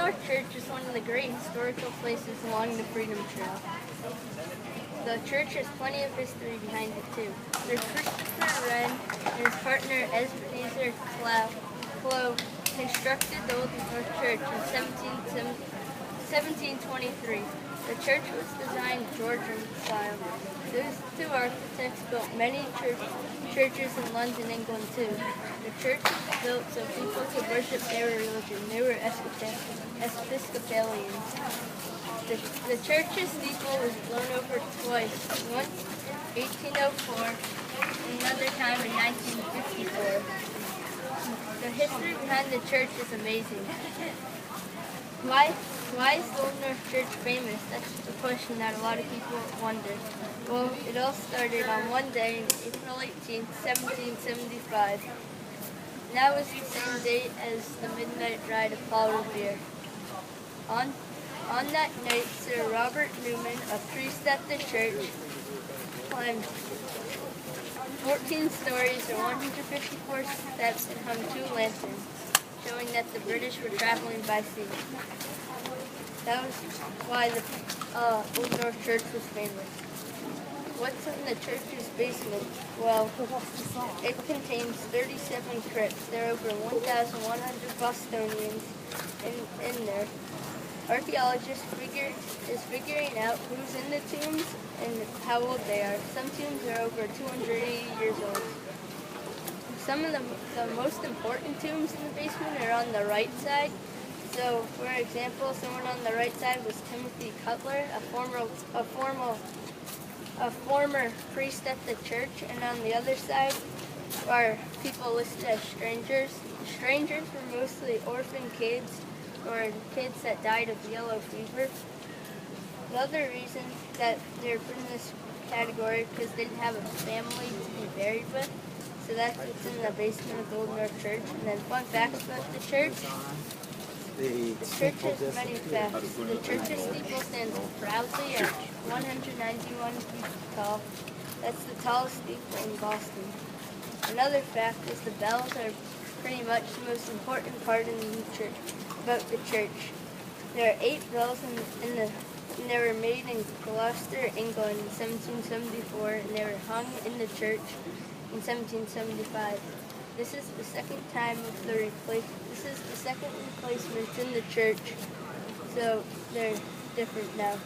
North Church is one of the great historical places along the Freedom Trail. The church has plenty of history behind it too. There's Christopher Wren and his partner Ebenezer Clow constructed the Old North Church in 1723. The church was designed Georgian style. Those two architects built many churches in London, England too. The church was built so people could worship their religion. They were Episcopalians. The church's steeple was blown over twice, once in 1804 and another time in 1954. The history behind the church is amazing. Why is the Old North Church famous? That's the question that a lot of people wonder. Well, it all started on one day, April 18, 1775. And that was the same date as the midnight ride of Paul Revere. On that night, Sir Robert Newman, a priest at the church, climbed 14 stories or 154 steps and hung 2 lanterns, showing that the British were traveling by sea. That was why the Old North Church was famous. What's in the church's basement? Well, it contains 37 crypts. There are over 1,100 Bostonians in there. Archaeologists is figuring out who's in the tombs and how old they are. Some tombs are over 280 years old. Some of the most important tombs in the basement are on the right side. So, for example, someone on the right side was Timothy Cutler, a former priest at the church, and on the other side are people listed as strangers. Strangers were mostly orphan kids or kids that died of yellow fever. The other reason that they're put in this category because they didn't have a family to be buried with. So that's what's in the basement of the Old North Church. And then fun facts about the church. The church has many facts. The church's steeple stands proudly at 191 feet tall. That's the tallest steeple in Boston. Another fact is the bells are pretty much the most important part in the church, about the church. There are 8 bells and they were made in Gloucester, England in 1774, and they were hung in the church in 1775. This is the second replacement in the church, so they're different now.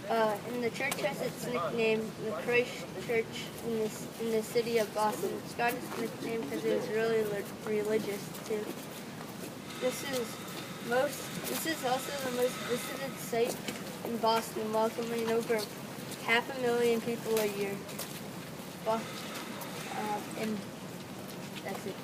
And the church has its nickname, the Christ Church in the city of Boston. It's got its nickname because it was really religious too. This is also the most visited site in Boston, welcoming over 500,000 people a year. And that's it.